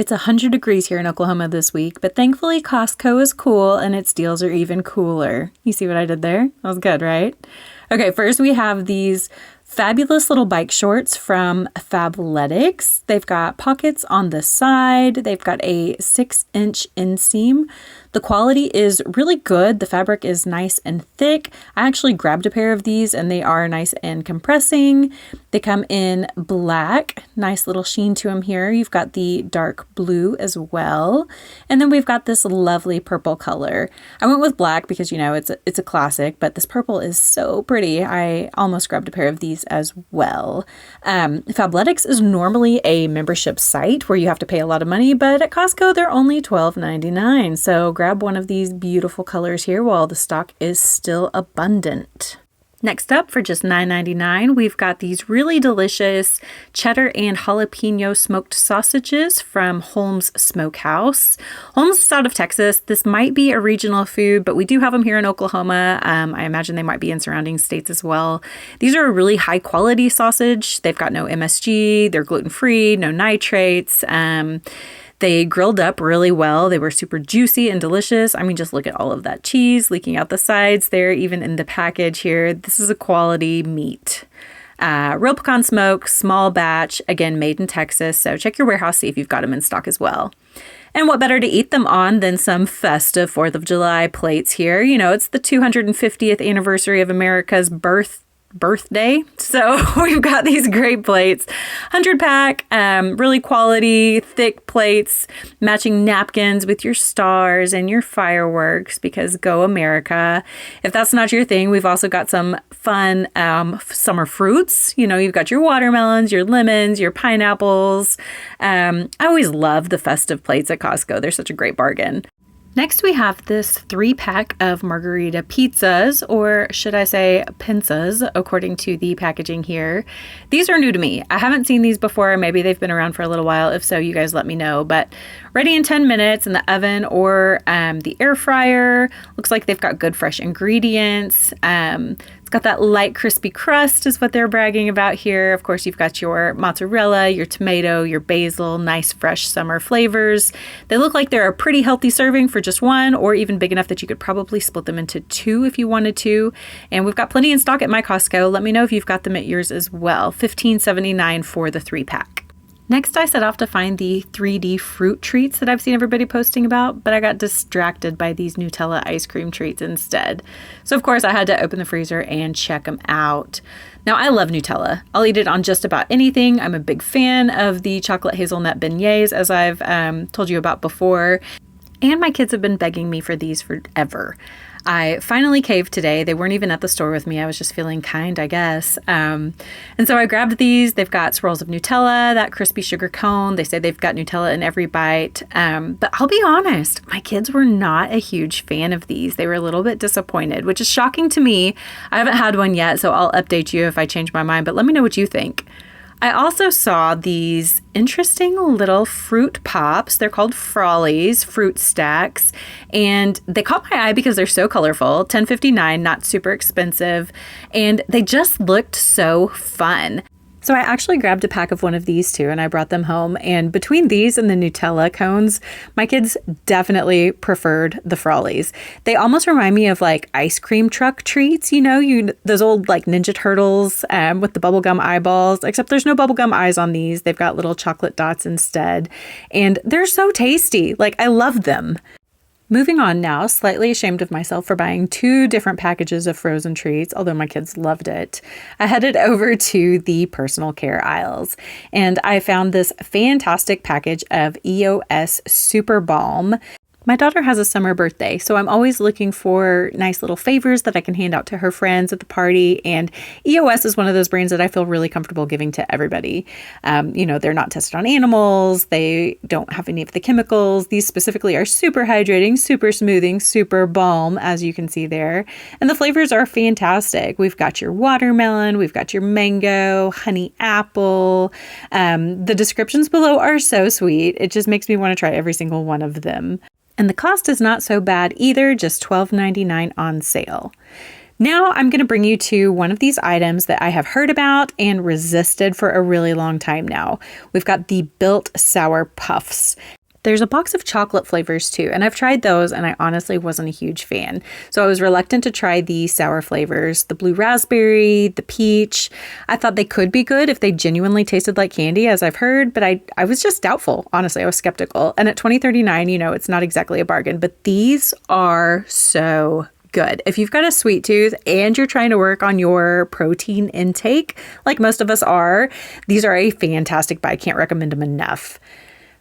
It's 100 degrees here in Oklahoma this week, but thankfully Costco is cool and its deals are even cooler. You see what I did there? That was good, right? Okay, first we have these fabulous little bike shorts from Fabletics. They've got pockets on the side. They've got a 6-inch inseam. The quality is really good. The fabric is nice and thick. I actually grabbed a pair of these and they are nice and compressing. They come in black, nice little sheen to them here. You've got the dark blue as well. And then we've got this lovely purple color. I went with black because, you know, it's a classic, but this purple is so pretty. I almost grabbed a pair of these as well. Fabletics is normally a membership site where you have to pay a lot of money, but at Costco, they're only $12.99. So grab one of these beautiful colors here while the stock is still abundant. Next up, for just $9.99, we've got these really delicious cheddar and jalapeno smoked sausages from Holmes Smokehouse. Holmes is out of Texas. This might be a regional food, but we do have them here in Oklahoma. I imagine they might be in surrounding states as well. These are a really high quality sausage. They've got no MSG. They're gluten-free, no nitrates. They grilled up really well. They were super juicy and delicious. I mean, just look at all of that cheese leaking out the sides there, even in the package here. This is a quality meat. Real pecan smoke, small batch, again, made in Texas. So check your warehouse, see if you've got them in stock as well. And what better to eat them on than some festive 4th of July plates here? You know, it's the 250th anniversary of America's birthday. So we've got these great plates, 100 pack, really quality, thick plates, matching napkins with your stars and your fireworks because go America. If that's not your thing, we've also got some fun summer fruits. You know, you've got your watermelons, your lemons, your pineapples. I always love the festive plates at Costco. They're such a great bargain. Next, we have this 3-pack of margarita pizzas, or should I say pizzas, according to the packaging here. These are new to me. I haven't seen these before. Maybe they've been around for a little while. If so, you guys let me know. But ready in 10 minutes in the oven or the air fryer. Looks like they've got good fresh ingredients. It's got that light crispy crust is what they're bragging about here. Of course, you've got your mozzarella, your tomato, your basil, nice fresh summer flavors. They look like they're a pretty healthy serving for just one, or even big enough that you could probably split them into 2 if you wanted to. And we've got plenty in stock at my Costco. Let me know if you've got them at yours as well. $15.79 for the 3-pack. Next, I set off to find the 3D fruit treats that I've seen everybody posting about, but I got distracted by these Nutella ice cream treats instead. So, of course, I had to open the freezer and check them out. Now, I love Nutella. I'll eat it on just about anything. I'm a big fan of the chocolate hazelnut beignets, as I've told you about before. And my kids have been begging me for these forever. I finally caved today. They weren't even at the store with me. I was just feeling kind, I guess. And so I grabbed these. They've got swirls of Nutella, that crispy sugar cone. They say they've got Nutella in every bite. But I'll be honest, my kids were not a huge fan of these. They were a little bit disappointed, which is shocking to me. I haven't had one yet, so I'll update you if I change my mind. But let me know what you think. I also saw these interesting little fruit pops. They're called Frollies, fruit stacks, and they caught my eye because they're so colorful. $10.59, not super expensive, and they just looked so fun. So I actually grabbed a pack of one of these too, and I brought them home. And between these and the Nutella cones, my kids definitely preferred the Frollies. They almost remind me of like ice cream truck treats, you know, those old like Ninja Turtles with the bubblegum eyeballs, except there's no bubblegum eyes on these. They've got little chocolate dots instead. And they're so tasty. Like, I love them. Moving on now, slightly ashamed of myself for buying 2 different packages of frozen treats, although my kids loved it. I headed over to the personal care aisles, and I found this fantastic package of EOS Super Balm. My daughter has a summer birthday, so I'm always looking for nice little favors that I can hand out to her friends at the party, and EOS is one of those brands that I feel really comfortable giving to everybody. You know, they're not tested on animals, they don't have any of the chemicals. These specifically are super hydrating, super smoothing, super balm, as you can see there, and the flavors are fantastic. We've got your watermelon, we've got your mango, honey apple. The descriptions below are so sweet. It just makes me want to try every single one of them. And the cost is not so bad either, just $12.99 on sale. Now I'm going to bring you to one of these items that I have heard about and resisted for a really long time now. We've got the Built Sour Puffs. There's a box of chocolate flavors too, and I've tried those and I honestly wasn't a huge fan. So I was reluctant to try the sour flavors, the blue raspberry, the peach. I thought they could be good if they genuinely tasted like candy, as I've heard, but I was just doubtful. Honestly, I was skeptical. And at $20.39, it's not exactly a bargain, but these are so good. If you've got a sweet tooth and you're trying to work on your protein intake, like most of us are, these are a fantastic buy. I can't recommend them enough.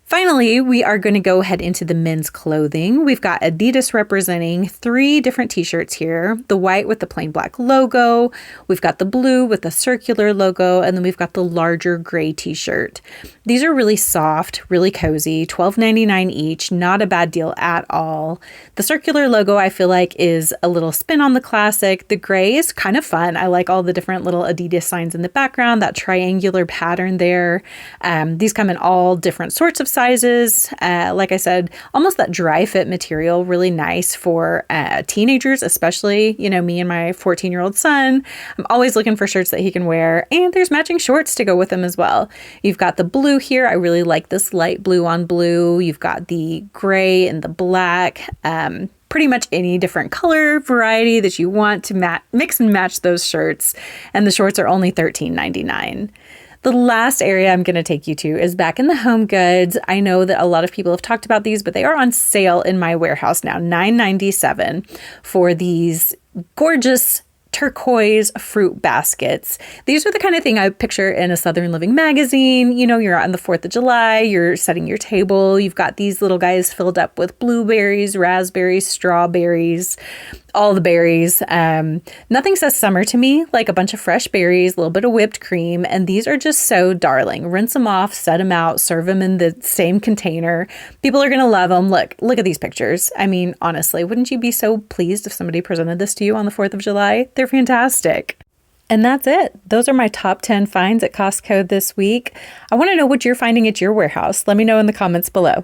Finally, we are going to go head into the men's clothing. We've got Adidas representing 3 different t-shirts here. The white with the plain black logo. We've got the blue with the circular logo. And then we've got the larger gray t-shirt. These are really soft, really cozy, $12.99 each. Not a bad deal at all. The circular logo, I feel like, is a little spin on the classic. The gray is kind of fun. I like all the different little Adidas signs in the background, that triangular pattern there. These come in all different sorts of sizes. Like I said, almost that dry fit material, really nice for teenagers, especially, me and my 14-year-old son. I'm always looking for shirts that he can wear, and there's matching shorts to go with them as well. You've got the blue here. I really like this light blue on blue. You've got the gray and the black. Pretty much any different color variety that you want to mix and match those shirts. And the shorts are only $13.99. The last area I'm going to take you to is back in the home goods. I know that a lot of people have talked about these, but they are on sale in my warehouse now, $9.97 for these gorgeous turquoise fruit baskets. These are the kind of thing I picture in a Southern Living magazine. You're on the 4th of July, you're setting your table. You've got these little guys filled up with blueberries, raspberries, strawberries, all the berries. Nothing says summer to me like a bunch of fresh berries, a little bit of whipped cream, and these are just so darling. Rinse them off, set them out, serve them in the same container. People are going to love them. Look at these pictures. I mean, honestly, wouldn't you be so pleased if somebody presented this to you on the 4th of July? They're fantastic. And that's it. Those are my top 10 finds at Costco this week. I want to know what you're finding at your warehouse. Let me know in the comments below.